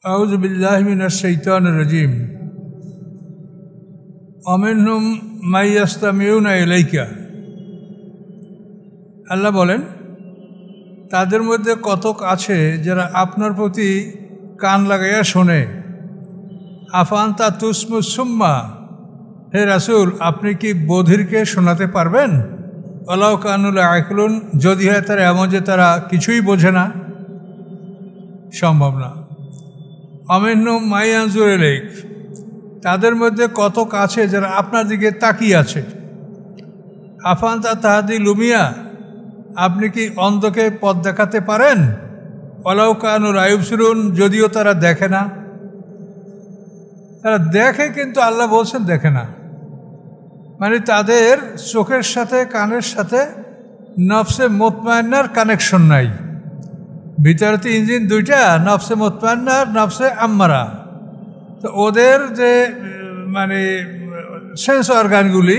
আউযু বিল্লাহি মিনাশ শাইতানির রাজিম। আমিনহুম মাইয়াস্তামিউনা ইলাইকা। আল্লাহ বলেন, তাদের মধ্যে কতক আছে যারা আপনার প্রতি কান লাগাইয়া শোনে। আফান্তা তুসমুস সুম্মা, হে রাসূল, আপনি কি বধিরকে শোনাতে পারবেন? ওয়ালাউ কানু লা ইয়াকুলুন, যদি হয় তারা এমন যে তারা কিছুই বোঝে না, সম্ভব না। আমিনহুম মাইয়ানজুর ইলাইক, তাদের মধ্যে কতক আছে যারা আপনার দিকে তাকিয়ে আছে। আফান্তা তাহাদি লুমিয়া, আপনি কি অন্ধকে পথ দেখাতে পারেন? ওয়ালাউ কানু লা ইউবসিরুন, যদিও তারা দেখে না। তারা দেখে কিন্তু আল্লাহ বলছেন দেখে না, মানে তাদের চোখের সাথে কানের সাথে নফসে মুতমাইন্নার কানেকশন নাই। ভিতরে তো ইঞ্জিন দুইটা, নফসে মুতমাইন্না আর নফসে আম্মারা। তো ওদের যে মানে সেন্স অর্গানগুলি,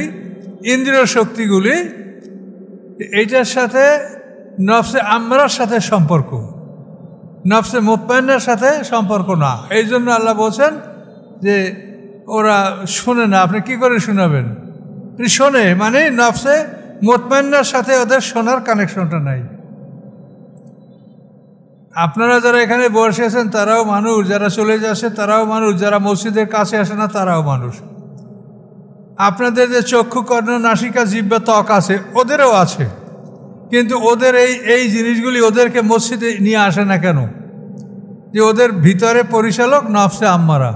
ইন্দ্রিয় শক্তিগুলি, এইটার সাথে নফসে আম্মারার সাথে সম্পর্ক, নফসে মুতমাইন্নার সাথে সম্পর্ক না। এই জন্য আল্লাহ বলছেন যে ওরা শোনে না। আপনি কি করে শোনাবেন? শোনে মানে নফসে মুতমাইন্নার সাথে ওদের শোনার কানেকশনটা নাই। আপনারা যারা এখানে বসে আছেন তারাও মানুষ, যারা চলে যাচ্ছে তারাও মানুষ, যারা মসজিদের কাছে আসে না তারাও মানুষ। আপনাদের যে চক্ষু, কর্ণ, নাসিকা, জিহ্বা, ত্বক আছে, ওদেরও আছে, কিন্তু ওদের এই জিনিসগুলি ওদেরকে মসজিদে নিয়ে আসে না কেন? যে ওদের ভিতরে পরিচালক নফসে আম্মারা।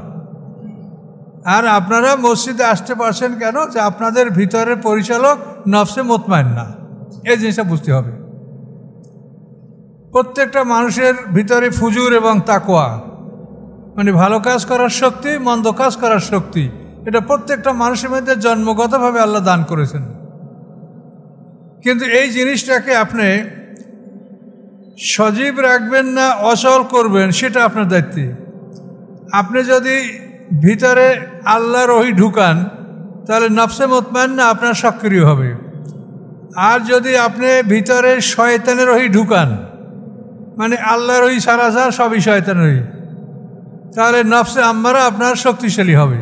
আর আপনারা মসজিদে আসতে পারছেন কেন? যে আপনাদের ভিতরের পরিচালক নফসে মুতমাইন্না। এই জিনিসটা বুঝতে হবে। প্রত্যেকটা মানুষের ভিতরে ফুজুর এবং তাকওয়া, মানে ভালো কাজ করার শক্তি, মন্দ কাজ করার শক্তি, এটা প্রত্যেকটা মানুষের মধ্যে জন্মগতভাবে আল্লাহ দান করেছেন। কিন্তু এই জিনিসটাকে আপনি সজীব রাখবেন না অচল করবেন, সেটা আপনার দায়িত্ব। আপনি যদি ভিতরে আল্লাহর ওহী ঢুকান তাহলে নফসে মুতমাইন্না আপনার সক্রিয় হবে। আর যদি আপনি ভিতরে শয়তানের ওহী ঢুকান, মানে আল্লাহর ওহী সারা যা সবই শয়তানের ওহী, তাহলে নফসে আম্মারা আপনার শক্তিশালী হবে।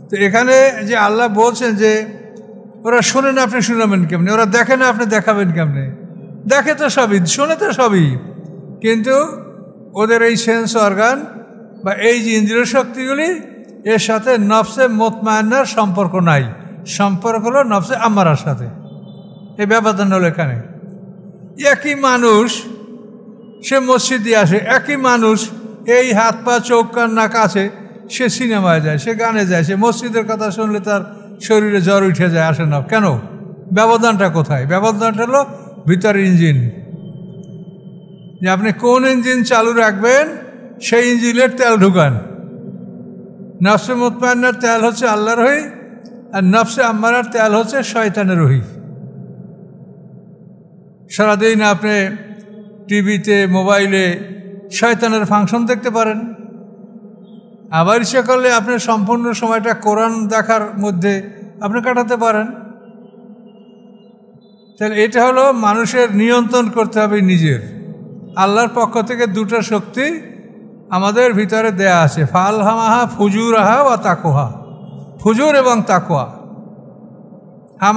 তো এখানে যে আল্লাহ বলছেন যে ওরা শোনে না, আপনি শোনাবেন কেমনি? ওরা দেখে না, আপনি দেখাবেন কেমনি? দেখে তো সবই, শোনে তো সবই, কিন্তু ওদের এই সেন্স অর্গান বা এই যে ইন্দ্রিয় শক্তিগুলি, এর সাথে নফসে মুতমাইন্নার সম্পর্ক নাই। সম্পর্ক হলো নফসে আম্মারার সাথে। এই ব্যবধান হলো এখানে। একই মানুষ সে মসজিদে আসে, একই মানুষ এই হাত পা চোখ কান নাক আছে, সে সিনেমায় যায়, সে গানে যায়, সে মসজিদের কথা শুনলে তার শরীরে জ্বর উঠে যায়, আসে না কেন? ব্যবধানটা কোথায়? ব্যবধানটা হলো ভিতরের ইঞ্জিন। যে আপনি কোন ইঞ্জিন চালু রাখবেন, সেই ইঞ্জিনের তেল ঢুকান। নফসে মুতমাইন্নার তেল হচ্ছে আল্লাহর ওহী, আর নফসে আম্মারার তেল হচ্ছে শয়তানের ওহী। সারাদিন আপনি টিভিতে, মোবাইলে শয়তানের ফাংশন দেখতে পারেন। আবার ইচ্ছা করলে আপনি সম্পূর্ণ সময়টা কোরআন দেখার মধ্যে আপনি কাটাতে পারেন। তাহলে এটা হলো মানুষের নিয়ন্ত্রণ করতে হবে নিজের। আল্লাহর পক্ষ থেকে দুটো শক্তি আমাদের ভিতরে দেয়া আছে, ফালহামাহা ফুজুরাহা ওয়া তাকওয়া। ফুজুর এবং তাকওয়া,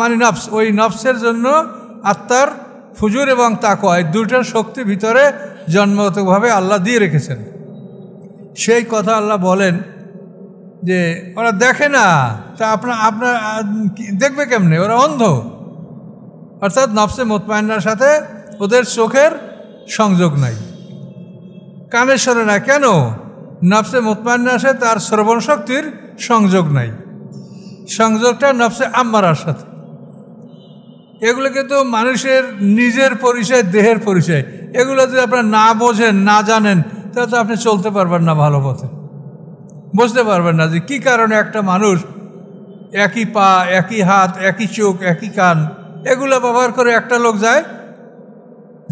মানে নফস, ওই নফসের জন্য আত্মার ফুজুর এবং তাকওয়া, এই দুটোর শক্তি ভিতরে জন্মগতভাবে আল্লাহ দিয়ে রেখেছেন। সেই কথা আল্লাহ বলেন যে ওরা দেখে না, তা আপনার দেখবে কেমনে? ওরা অন্ধ। অর্থাৎ নফসে মুতমাইন্নার সাথে ওদের চোখের সংযোগ নাই, কানের শোনে না। কেন? নফসে মুতমাইন্নার সাথে তার শ্রবণ শক্তির সংযোগ নাই, সংযোগটা নফসে আম্মারার সাথে। এগুলো কিন্তু মানুষের নিজের পরিচয়, দেহের পরিচয়। এগুলো যদি আপনার না বোঝেন, না জানেন, তাহলে তো আপনি চলতে পারবেন না ভালো পথে, বুঝতে পারবেন না যে কী কারণে একটা মানুষ একই পা, একই হাত, একই চোখ, একই কান, এগুলো ব্যবহার করে একটা লোক যায়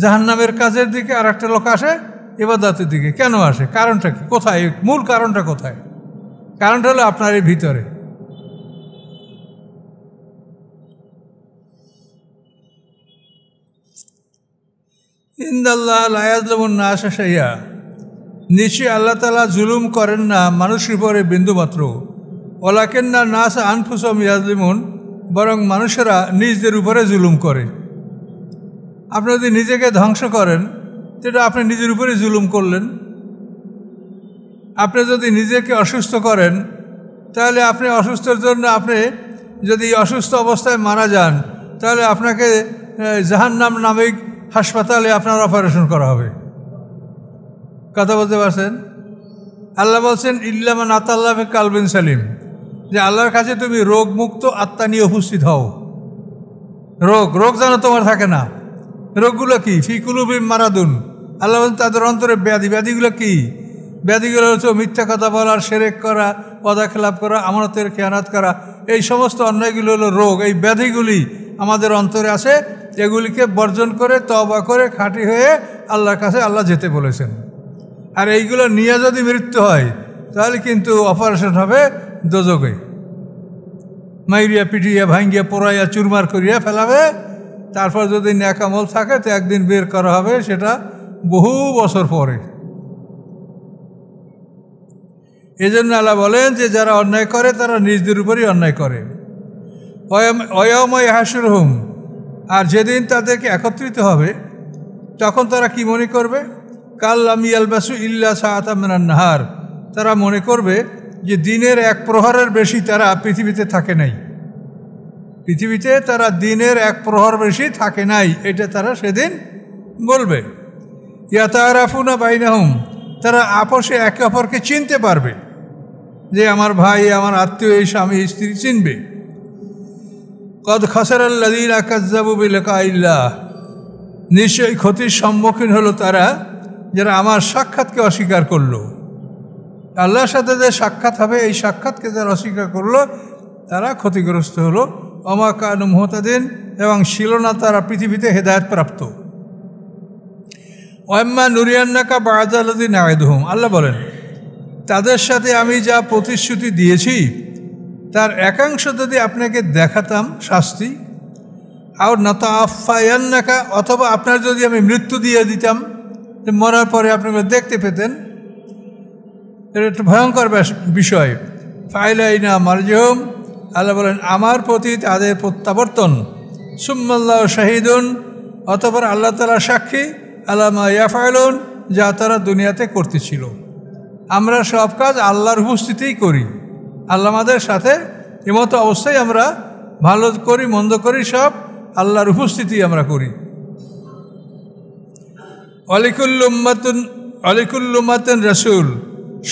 জাহান্নামের কাজের দিকে, আর একটা লোক আসে ইবাদতের দিকে। কেন আসে? কারণটা কি? কোথায় মূল কারণটা? কোথায়? কারণটা হলো আপনার এই ভিতরে। ইন্নাল্লাহ লা ইয়াজলিমুন নাসা শাইআ, নিশ্চয়ই আল্লাহ তাআলা জুলুম করেন না মানুষের উপরে বিন্দুমাত্র। ওয়ালাকিন্না নাস আনফুসাহুম ইয়াজলিমুন, বরং মানুষেরা নিজেদের উপরে জুলুম করে। আপনি যদি নিজেকে ধ্বংস করেন সেটা আপনি নিজের উপরে জুলুম করলেন। আপনি যদি নিজেকে অসুস্থ করেন তাহলে আপনি অসুস্থর জন্য আপনি যদি অসুস্থ অবস্থায় মারা যান তাহলে আপনাকে জাহান্নাম নামিক হাসপাতালে আপনার অপারেশন করা হবে। কথা বলতে পারছেন? আল্লাহ বলছেন ইল্লামান আতাল্লাহ কালবিন সালিম, যে আল্লাহর কাছে তুমি রোগমুক্ত আত্মা নিয়ে উপস্থিত হও। রোগ যেন তোমার থাকে না। রোগগুলো কি? ফি কুলুবিহিম মারাদুন, আল্লাহ বলছেন তাদের অন্তরে ব্যাধিগুলো কি? ব্যাধিগুলো হচ্ছে মিথ্যা কথা বলা, শিরক করা, ওয়াদা খেলাপ করা, আমানতের খেয়ানত করা। এই সমস্ত অন্যায়গুলো হলো রোগ। এই ব্যাধিগুলি আমাদের অন্তরে আছে। এগুলিকে বর্জন করে তওবা করে খাঁটি হয়ে আল্লাহর কাছে আল্লাহ যেতে বলেছেন। আর এইগুলো নিয়ে যদি মৃত্যু হয় তাহলে কিন্তু অপারেশন হবে দোজখে, মাইরিয়া পিটিয়া ভাঙ্গিয়া পোড়াইয়া চুরমার করিয়া ফেলাবে। তারপর যদি নেক আমল থাকে তো একদিন বের করা হবে, সেটা বহু বছর পরে। এই জন্য আল্লাহ বলেন যে যারা অন্যায় করে তারা নিজেদের উপরই অন্যায় করে। ওয়ায়াউমা ইয়াহশুরুহুম, আর যেদিন তাদেরকে একত্রিত হবে তখন তারা কি মনে করবে? কাল্লাম ইয়ালবাসু ইল্লা সাআতাম মিনান নাহার, তারা মনে করবে যে দিনের এক প্রহরের বেশি তারা পৃথিবীতে থাকে নাই। পৃথিবীতে তারা দিনের এক প্রহর বেশি থাকে নাই, এটা তারা সেদিন বলবে। ইয়াতারাফুনা বাইনাহুম, তারা আপোষে একে অপরকে চিনতে পারবে, যে আমার ভাই, আমার আত্মীয়, এই স্বামী স্ত্রী চিনবে। কদ খাসারাল্লাযীনা কাযযাবু বিলিকাইল্লাহ, নিশ্চয়ই ক্ষতির সম্মুখীন হলো তারা যারা আমার সাক্ষাৎকে অস্বীকার করলো। আল্লাহর সাথে যে সাক্ষাৎ হবে, এই সাক্ষাৎকে যারা অস্বীকার করলো তারা ক্ষতিগ্রস্ত হলো। ওমা কানু মুহতাদিন, এবং ছিল না তারা পৃথিবীতে হেদায়েত প্রাপ্ত। ওয়াম্মা নুরিয়ান্নাকা বা'দাল্লাযী না'iদুহুম, আল্লাহ বলেন তাদের সাথে আমি যা প্রতিশ্রুতি দিয়েছি তার একাংশ যদি আপনাকে দেখাতাম শাস্তি, আর নাতাআফায়ান্নাকা, অথবা আপনার যদি আমি মৃত্যু দিয়ে দিতাম, মরার পরে আপনি দেখতে পেতেন, এটা একটা ভয়ঙ্কর বিষয়। ফাইলাইনা মারজিহুম, আল্লাহ বলেন আমার প্রতি তাদের প্রত্যাবর্তন। সুম্মাল্লাহু শাহিদুন, অতঃপর আল্লাহ তাআলা সাক্ষী, আলা মা ইয়াফআলুন, যা তারা দুনিয়াতে করতেছিল। আমরা সব কাজ আল্লাহর উপস্থিতিই করি। আল্লাহ আমাদের সাথে, এমতো অবস্থায় আমরা ভালো করি মন্দ করি সব আল্লাহর উপস্থিতি আমরা করি। অলিকুল্লু উম্মাতিন রাসূল,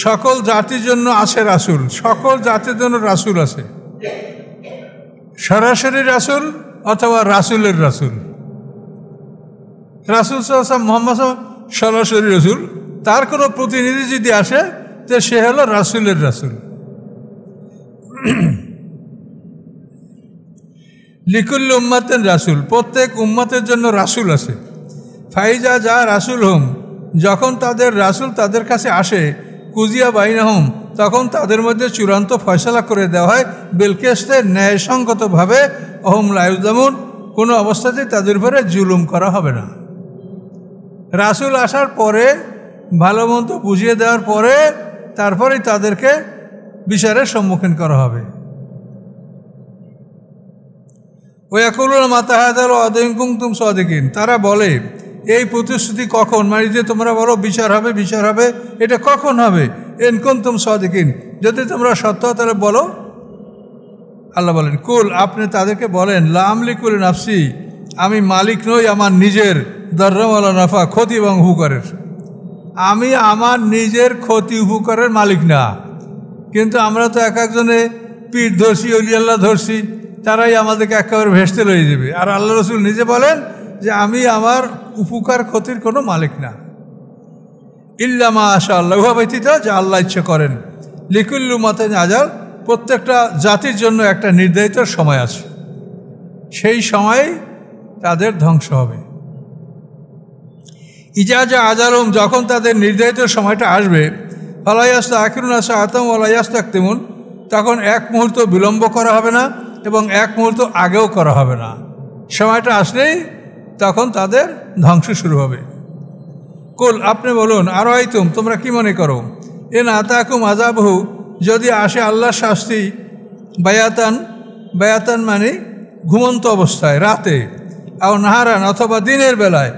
সকল জাতির জন্য আছে রাসূল। সকল জাতির জন্য রাসূল আছে, সরাসরি রাসূল অথবা রাসূলের রাসূল। রাসূল সাল্লাল্লাহু আলাইহি ওয়াসাল্লাম, মুহাম্মদ সরাসরি রাসূল, তার কোনো প্রতিনিধি যদি আসে তো সে হলো রাসূলের রাসূল। লিকুল্লু উম্মাতিন রাসূল, প্রত্যেক উম্মতের জন্য রাসূল আছে। ফাইজা যা রাসূল হুম, যখন তাদের রাসূল তাদের কাছে আসে, কুজিয়া বাইনাহুম, তখন তাদের মধ্যে চূড়ান্ত ফয়সালা করে দেওয়া হয়, বিলকিসতে, ন্যায়সঙ্গতভাবে। অহুম লা ইউযলামুন, কোনো অবস্থাতেই তাদের উপরে জুলুম করা হবে না। রাসূল আসার পরে, ভালো মন্দ বুঝিয়ে দেওয়ার পরে তারপরেই তাদেরকে বিচারের সম্মুখীন করা হবে। ওয়াকুলুনা মাতা হাযাল ওয়াদু ইন কুনতুম সাদিকিন, তারা বলে এই প্রতিশ্রুতি কখন, মানে যে তোমরা বলো বিচার হবে বিচার হবে, এটা কখন হবে? ইন কুনতুম সাদিকিন, যদি তোমরা সত্য তাহলে বলো। আল্লাহ বলেন কুল, আপনি তাদেরকে বলেন লা আমলিকু লিনাফসি, আমি মালিক নই আমার নিজের, দাররা ওয়ালা নাফা, ক্ষতি এবং উপকারের। আমি আমার নিজের ক্ষতি উপকারের মালিক না। কিন্তু আমরা তো এক একজনে পীর ধরছি, অলি আল্লাহ ধরছি, তারাই আমাদেরকে একেবারে ভেস্তে লয়ে যাবে। আর আল্লাহ রসুল নিজে বলেন যে আমি আমার উপকার ক্ষতির কোনো মালিক না। ইল্লা মা আশা আল্লাহ, উহা ব্যতীত যা আল্লাহ ইচ্ছে করেন। লিকুল্লু উম্মাতিন আজাল, প্রত্যেকটা জাতির জন্য একটা নির্ধারিত সময় আছে, সেই সময়ে তাদের ধ্বংস হবে। ইজাজা আজালুম, যখন তাদের নির্ধারিত সময়টা আসবে, ফালা ইস্তাখিরুনা সাআতান ওয়ালা ইস্তাকদিমুন, তখন এক মুহূর্ত বিলম্ব করা হবে না এবং এক মুহূর্ত আগেও করা হবে না। সময়টা আসলেই তখন তাদের ধ্বংস শুরু হবে। কুল আপনি বলুন আর আইতুম তোমরা কি মনে করো ইন আতাকুম আযাবহু যদি আসে আল্লাহর শাস্তি বায়াতান মানে ঘুমন্ত অবস্থায় রাতে আও নাহারান অথবা দিনের বেলায়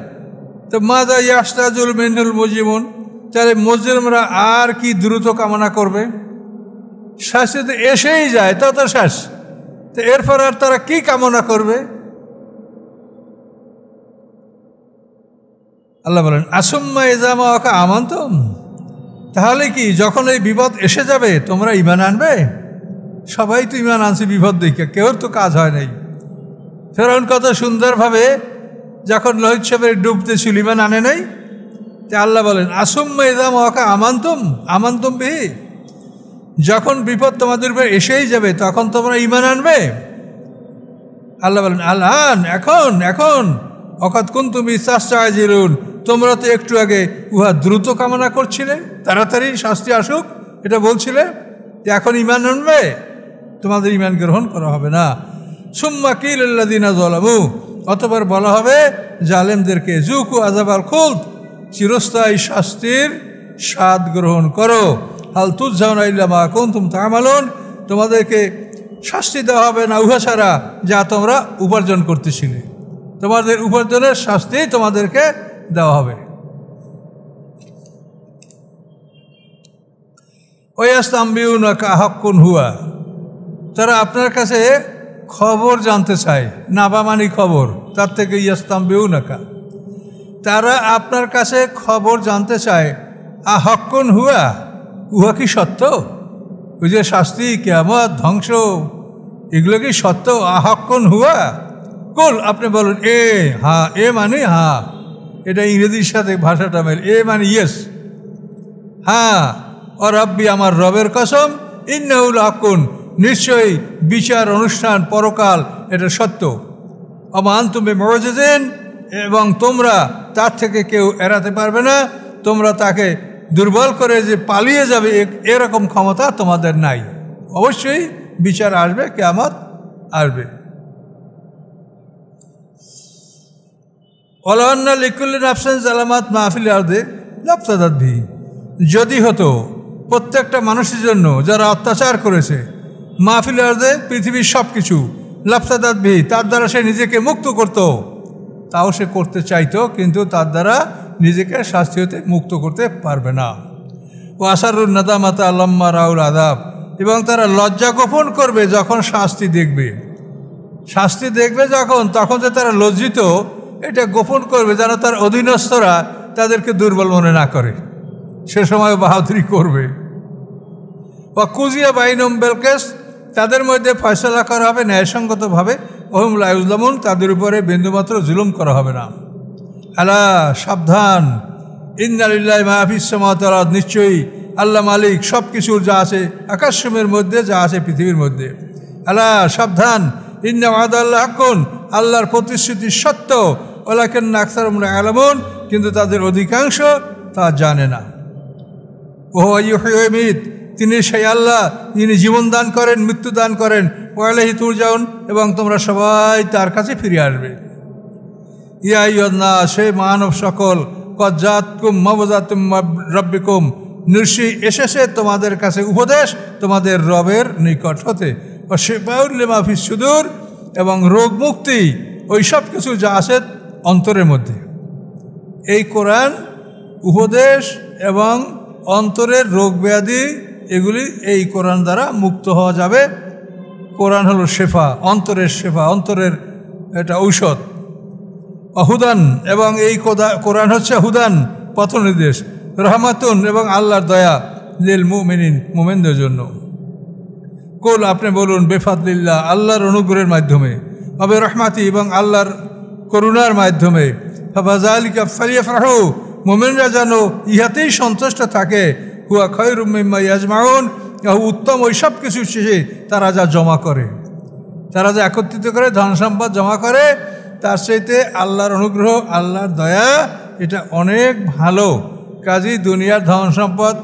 তো মাযা ইয়াস্তাজুল মিনুল মুজিমুন তাহলে মুজরিমরা আর কি দ্রুত কামনা করবে শাস্তি তো এসেই যায় তা তো শেষ তো এরপর আর তারা কি কামনা করবে আল্লাহ বলেন আসুম্মা ইজামা ওয়াকা আমানতুম তাহলে কি যখন এই বিপদ এসে যাবে তোমরা ঈমান আনবে সবাই তো ঈমান আনছে বিপদ দেখে কেউর তো কাজ হয় নাই ফেরাউন কত সুন্দরভাবে যখন লোহিত সাগরে ডুবতেছিল ঈমান আনে নাই তে আল্লাহ বলেন আসুম্মা ইজামা ওয়াকা আমানতুম বিহি যখন বিপদ তোমাদের উপর এসেই যাবে তখন তোমরা ঈমান আনবে আল্লাহ বলেন আল্লাহ এখন অকাত কুনতুম ইস্তাস্তাজিলুন তোমরা তো একটু আগে উহা দ্রুত কামনা করছিলে তাড়াতাড়ি শাস্তি আসুক এটা বলছিলে এখন ঈমান আনবে তোমাদের ঈমান গ্রহণ করা হবে না সুম্মা কিল আল্লাযিনা যালামু অতঃপর বলা হবে জালেমদেরকে যুকু আযাবাল খুলদ চিরস্থায়ী শাস্তির স্বাদ গ্রহণ করো হাল তুজজাউনা ইল্লা মা কুনতুম তা'মালুন তোমাদেরকে শাস্তি দেওয়া হবে না উহা ছাড়া যা তোমরা উপার্জন করতেছিলে তোমাদের উপার্জনের শাস্তি তোমাদেরকে দেওয়া হবে ওয়াস্তামবিউনাকা হাক্কুন হুয়া তারা আপনার কাছে খবর জানতে চায় নাবা মানে খবর তার থেকে ইয়াস্তামবিউনাকা তারা আপনার কাছে খবর জানতে চায় হাক্কুন হুয়া উহা কি সত্য ওই যে শাস্তি কিয়ামত ধ্বংস এগুলো কি সত্য হাক্কুন হুয়া কুল আপনি বলুন এ মানে হ্যাঁ এটা ইংরেজির সাথে ভাষাটা মেল এ মানে ইয়েস হ্যাঁ ও রব্বি আমার রবের কসম ইন্নাহুল হাক্কুন নিশ্চয়ই বিচার অনুষ্ঠান পরকাল এটা সত্য আমান তুমি মুজিজিন এবং তোমরা তার থেকে কেউ এড়াতে পারবে না তোমরা তাকে দুর্বল করে যে পালিয়ে যাবে এরকম ক্ষমতা তোমাদের নাই অবশ্যই বিচার আসবে কিয়ামত আসবে ওয়ালান্না লিকুল্লি নাফসিন যালামাত মা ফিল আরদি লাফতাদাত বিহি যদি হতো প্রত্যেকটা মানুষের জন্য যারা অত্যাচার করেছে মা ফিল আরদি পৃথিবীর সব কিছু লাফতাদাত বিহি তার দ্বারা সে নিজেকে মুক্ত করত তাও সে করতে চাইতো কিন্তু তার দ্বারা নিজেকে শাস্তি হতে মুক্ত করতে পারবে না ও আসারুন নাদামাতা লাম্মা রাউল আযাব এবং তারা লজ্জা গোপন করবে যখন শাস্তি দেখবে তখন যে তারা লজ্জিত এটা গোপন করবে যেন তার অধীনস্থরা তাদেরকে দুর্বল মনে না করে সে সময় বাহাদুরি করবে বা কুজিয়া বাইনম বেলকেস তাদের মধ্যে ফয়সালা করা হবে ন্যায়সঙ্গতভাবে ওহুম লা ইউজলামুন তাদের উপরে বিন্দুমাত্র জুলুম করা হবে না আলা সাবধান ইন্না লিল্লাহি মা ফিস সামাওয়াতি ওয়াল আরদ নিশ্চয়ই আল্লাহ মালিক সব কিছুর যা আছে আকাশের মধ্যে যা আছে পৃথিবীর মধ্যে আলা সাবধান ইন্না ওয়াদাল্লাহি হাক্কুন আল্লাহর প্রতিশ্রুতি সত্য ওয়ালাকিন্না আকসারুহুম লা ইয়ালামুন কিন্তু তাদের অধিকাংশ তা জানে না ওয়া ইউহয়ি ওয়া ইউমীত তিনি সেই আল্লাহ যিনি জীবন দান করেন মৃত্যু দান করেন ওয়া ইলাইহি তুরজাউন এবং তোমরা সবাই তার কাছে ফিরে আসবে ইয়া আইয়ুহান নাস হে মানব সকল কদ জাআতকুম মাওযাতুম রাব্বিকুম নিশ্চয়ই এসেছে তোমাদের কাছে উপদেশ তোমাদের রবের নিকট হতে ও শিফাউল লিমা ফিস সুদূর এবং রোগ মুক্তি ওই সব কিছু যা আছে অন্তরের মধ্যে এই কোরআন উপদেশ এবং অন্তরের রোগ ব্যাধি এগুলি এই কোরআন দ্বারা মুক্ত হওয়া যাবে কোরআন হলো শেফা অন্তরের এটা ঔষধ হুদান এবং এই কোরআন হচ্ছে হুদান পথ নির্দেশ রহমাতুন এবং আল্লাহর দয়া লিল মুমিনিন মুমিনদের জন্য কুল আপনি বলুন বেফাদলিল্লাহ আল্লাহর অনুগ্রহের মাধ্যমে আবে রহমাতি এবং আল্লাহর করুণার মাধ্যমে ফাযালিকা ফালিয়াফরাহু মুমিনরা যেন ইহাতেই সন্তুষ্ট থাকে হুয়া খায়রুম মিম্মা ইয়াজমাউন উত্তম ওই সব কিছু শেষে তারা যা জমা করে তারা যা একত্রিত করে ধন সম্পদ জমা করে তার চাইতে আল্লাহর অনুগ্রহ আল্লাহর দয়া এটা অনেক ভালো কাজী দুনিয়ার ধন সম্পদ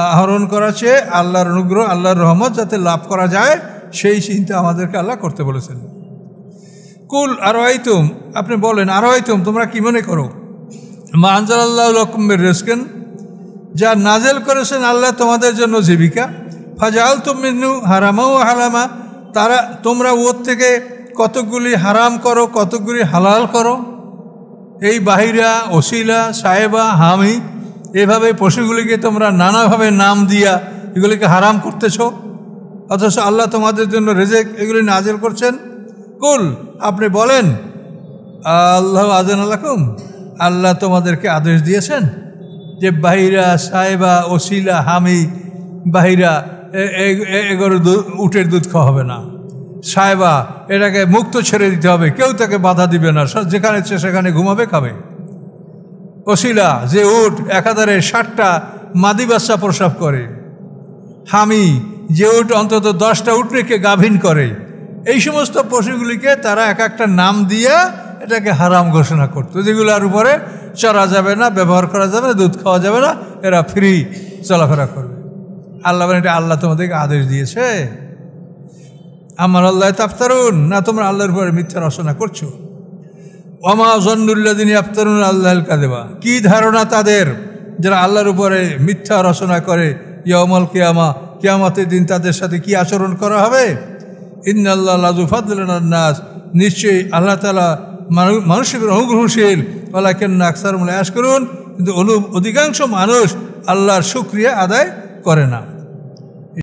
আহরণ করা চেয়ে আল্লাহর অনুগ্রহ আল্লাহর রহমত যাতে লাভ করা যায় সেই চিন্তা আমাদেরকে আল্লাহ করতে বলেছেন কুল আরআইতুম আপনি বলেন আরআইতুম তোমরা কি মনে করো মা আনজালাল্লাহু লাকুম মির রিজকিন, যা নাজেল করেছেন আল্লাহ তোমাদের জন্য জীবিকা। ফাজআলতুম মিনহু হারামা ওয়া হালামা, তোমরা ওর থেকে কতকগুলি হারাম করো, কতকগুলি হালাল করো। এই বাহিরা, ওসিলা, সাহেবা, হামি, এভাবে পশুগুলিকে তোমরা নানাভাবে নাম দিয়া এগুলিকে হারাম করতেছ, অথচ আল্লাহ তোমাদের জন্য রিজক এগুলি নাজেল করছেন। কুল, আপনি বলেন, আল্লাহ আযানা লাকুম, আল্লাহ তোমাদেরকে আদেশ দিয়েছেন যে বাহিরা, সাহেবা, ওসিলা, হামি, বাহিরা এগুলো উটের দুধ খাওয়া হবে না। সাহেবা, এটাকে মুক্ত ছেড়ে দিতে হবে, কেউ তাকে বাধা দিবে না, যেখানে ইচ্ছে সেখানে ঘুমাবে, খাবে। ওসিলা, যে উট একাধারে 60টা মাদি বাচ্চা প্রসব করে। হামি, যে উট অন্তত 10টা উট রেখে গাভিন করে। এই সমস্ত পশুগুলিকে তারা এক একটা নাম দিয়া এটাকে হারাম ঘোষণা করতো, যেগুলোর উপরে চড়া যাবে না, ব্যবহার করা যাবে না, দুধ খাওয়া যাবে না, এরা ফ্রি চলাফেরা করবে। আল্লাহ এটা আল্লাহ তোমাদেরকে আদেশ দিয়েছে। আমার আল্লাহ তাফতারুন, না তোমরা আল্লাহর উপরে মিথ্যা রচনা করছো। ওমা জন্নুল্লাযিনা ইয়াফতারুন আল্লাহল কাযিবা, কি ধারণা তাদের যারা আল্লাহর উপরে মিথ্যা রচনা করে। ইয়াউমাল কিয়ামা, কিয়ামতের দিন তাদের সাথে কি আচরণ করা হবে। ইন্নাল্লাহা লাযু ফাদলিন আলান নাস, নিশ্চয়ই আল্লাহ তাআলা মানুষের অনুগ্রহশীল। ওয়ালাকিন্না আকসারুহুম লা ইয়াশকুরুন, কিন্তু অধিকাংশ মানুষ আল্লাহর শুকরিয়া আদায় করে না।